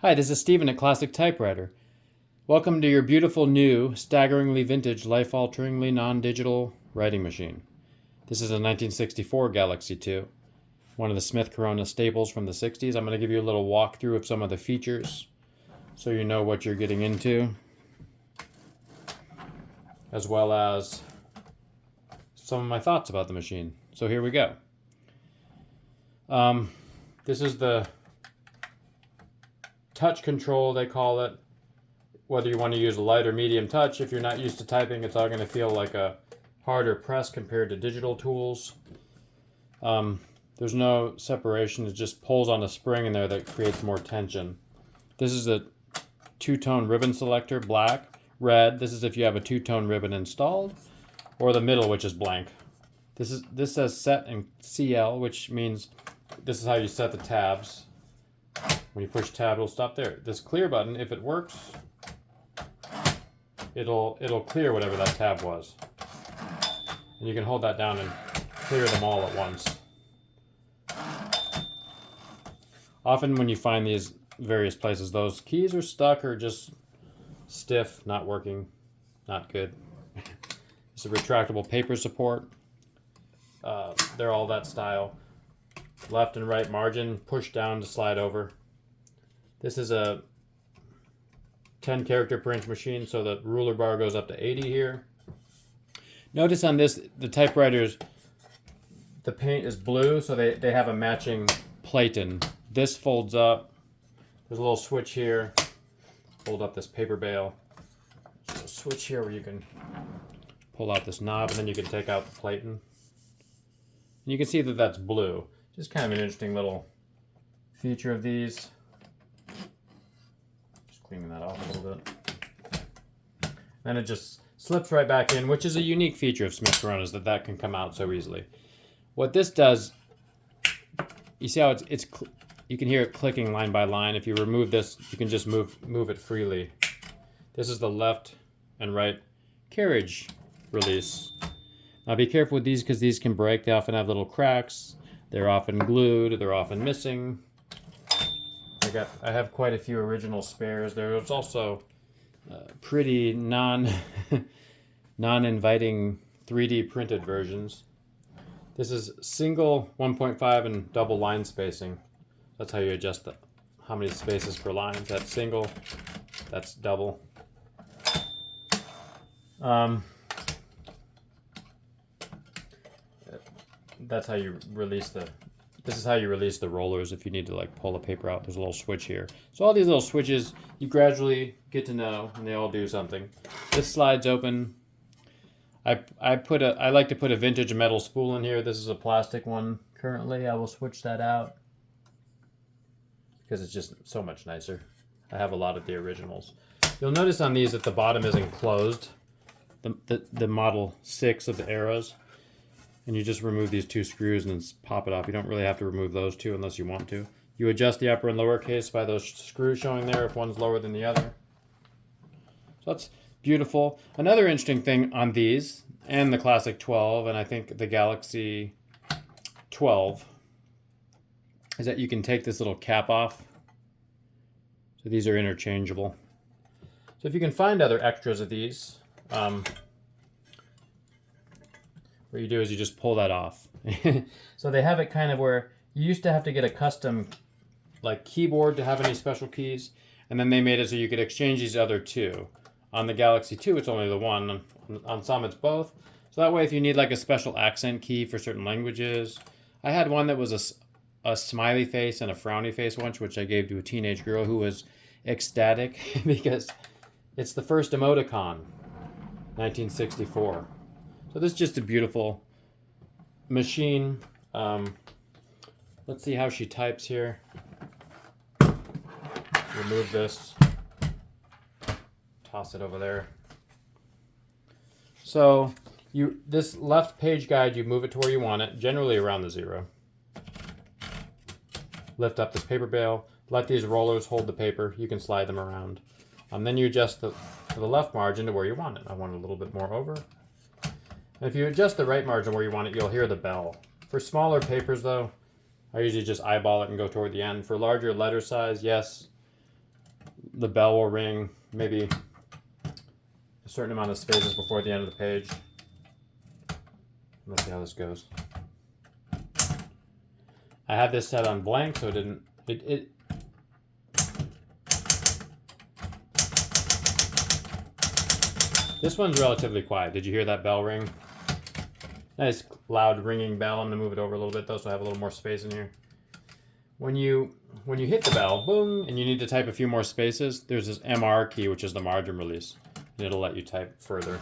Hi, this is Steven at Classic Typewriter. Welcome to your beautiful new, staggeringly vintage, life-alteringly non-digital writing machine. This is a 1964 Galaxie II, one of the Smith Corona staples from the 60s. I'm going to give you a little walkthrough of some of the features so you know what you're getting into, as well as some of my thoughts about the machine. So here we go. This is the touch control, they call it. Whether you want to use a light or medium touch, if you're not used to typing, it's all going to feel like a harder press compared to digital tools. There's no separation, it just pulls on a spring in there that creates more tension. This is a two-tone ribbon selector, black, red. This is if you have a two-tone ribbon installed, or the middle, which is blank. This says set in CL, which means this is how you set the tabs. When you push tab, it'll stop there. This clear button, if it works, it'll clear whatever that tab was. And you can hold that down and clear them all at once. Often when you find these various places, those keys are stuck or just stiff, not working, not good. It's a retractable paper support. They're all that style. Left and right margin, push down to slide over. This is a 10 character per inch machine, so the ruler bar goes up to 80 here. Notice on this, the typewriters, the paint is blue, so they have a matching plate in. This folds up. There's a little switch here. Fold up this paper bale. There's a switch here where you can pull out this knob, and then you can take out the platen. And you can see that that's blue. Just kind of an interesting little feature of these. Just cleaning that off a little bit. And it just slips right back in, which is a unique feature of Smith Coronas, that can come out so easily. What this does, you see how you can hear it clicking line by line. If you remove this, you can just move it freely. This is the left and right carriage release. Now be careful with these because these can break. They often have little cracks. They're often glued. They're often missing. I have quite a few original spares. There's also pretty non-inviting 3D printed versions. This is single 1.5 and double line spacing. That's how you adjust how many spaces per line. That's single. That's double. That's how you release this is how you release the rollers if you need to like pull the paper out. There's a little switch here. So all these little switches you gradually get to know, and they all do something. This slides open. I like to put a vintage metal spool in here. This is a plastic one currently. I will switch that out because it's just so much nicer. I have a lot of the originals. You'll notice on these that the bottom is enclosed. The Model 6 of the Arrows. And you just remove these two screws and pop it off. You don't really have to remove those two unless you want to. You adjust the upper and lower case by those screws showing there if one's lower than the other. So that's beautiful. Another interesting thing on these, and the Classic 12, and I think the Galaxie 12, is that you can take this little cap off. So these are interchangeable. So if you can find other extras of these, what you do is you just pull that off. So they have it kind of where you used to have to get a custom like keyboard to have any special keys, and then they made it so you could exchange these other two. On the Galaxie 2, it's only the one. On some, it's both. So that way, if you need like a special accent key for certain languages, I had one that was a smiley face and a frowny face once, which I gave to a teenage girl who was ecstatic because it's the first emoticon, 1964. So this is just a beautiful machine. Let's see how she types here. Remove this. Toss it over there. So this left page guide, you move it to where you want it, generally around the 0. Lift up this paper bale. Let these rollers hold the paper. You can slide them around. Then you adjust the left margin to where you want it. I want it a little bit more over. And if you adjust the right margin where you want it, you'll hear the bell. For smaller papers though, I usually just eyeball it and go toward the end. For larger letter size, yes, the bell will ring maybe a certain amount of spaces before the end of the page. Let's see how this goes. I had this set on blank, so this one's relatively quiet. Did you hear that bell ring? Nice loud ringing bell. I'm gonna move it over a little bit though, so I have a little more space in here. When you hit the bell, boom, and you need to type a few more spaces, there's this MR key, which is the margin release, and it'll let you type further.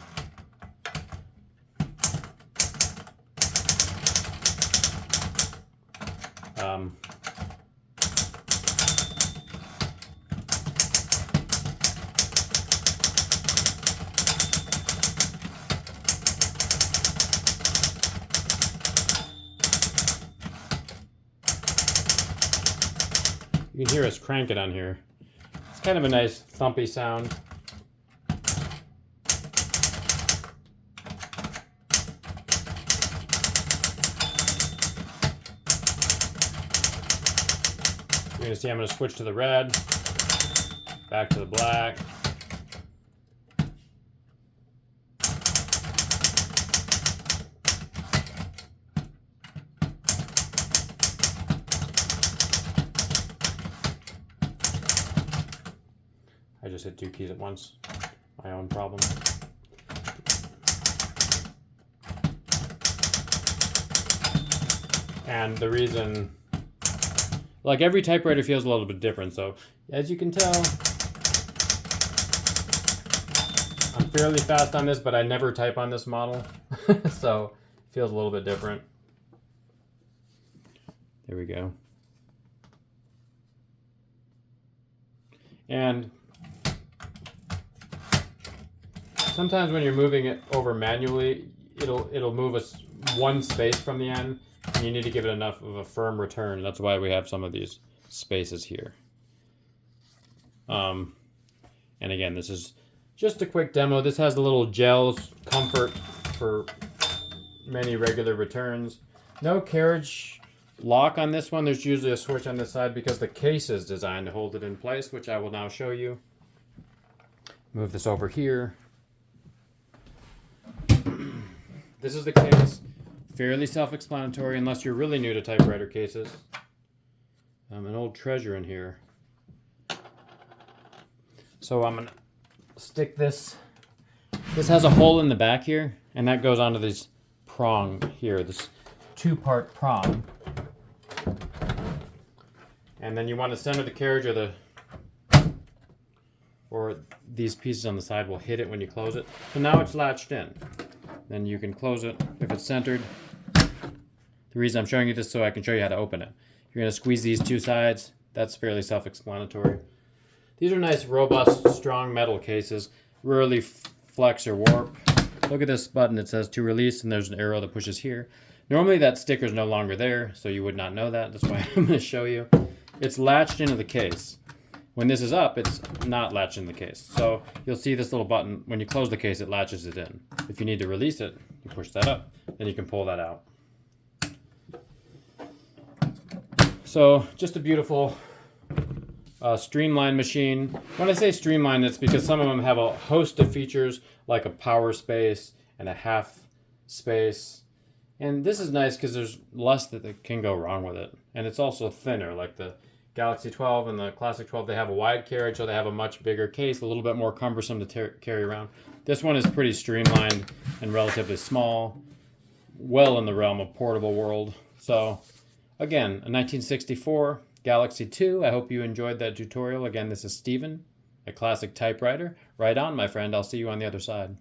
You can hear us crank it on here. It's kind of a nice thumpy sound. You're gonna see I'm gonna switch to the red, back to the black. I just hit 2 keys at once. My own problem. And the reason, like every typewriter feels a little bit different. So as you can tell, I'm fairly fast on this, but I never type on this model. So it feels a little bit different. There we go. And sometimes when you're moving it over manually, it'll move us one space from the end, and you need to give it enough of a firm return. That's why we have some of these spaces here. And again, this is just a quick demo. This has the little gel comfort for many regular returns. No carriage lock on this one. There's usually a switch on this side because the case is designed to hold it in place, which I will now show you. Move this over here. This is the case. Fairly self-explanatory unless you're really new to typewriter cases. An old treasure in here. So I'm gonna stick this. This has a hole in the back here, and that goes onto this prong here, this 2-part prong. And then you want to center the carriage, or these pieces on the side will hit it when you close it. So now it's latched in. Then you can close it if it's centered. The reason I'm showing you this is so I can show you how to open it. You're going to squeeze these 2 sides. That's fairly self-explanatory. These are nice, robust, strong metal cases. Rarely flex or warp. Look at this button. It says to release, and there's an arrow that pushes here. Normally that sticker is no longer there, so you would not know that. That's why I'm going to show you. It's latched into the case. When this is up, it's not latched in the case. So you'll see this little button. When you close the case, it latches it in. If you need to release it, you push that up, then you can pull that out. So just a beautiful streamlined machine. When I say streamlined, it's because some of them have a host of features like a power space and a half space. And this is nice because there's less that can go wrong with it. And it's also thinner, like the Galaxie 12 and the Classic 12, they have a wide carriage, so they have a much bigger case, a little bit more cumbersome to carry around. This one is pretty streamlined and relatively small, well in the realm of portable world. So, again, a 1964 Galaxie II. I hope you enjoyed that tutorial. Again, this is Steven, a classic typewriter. Right on, my friend. I'll see you on the other side.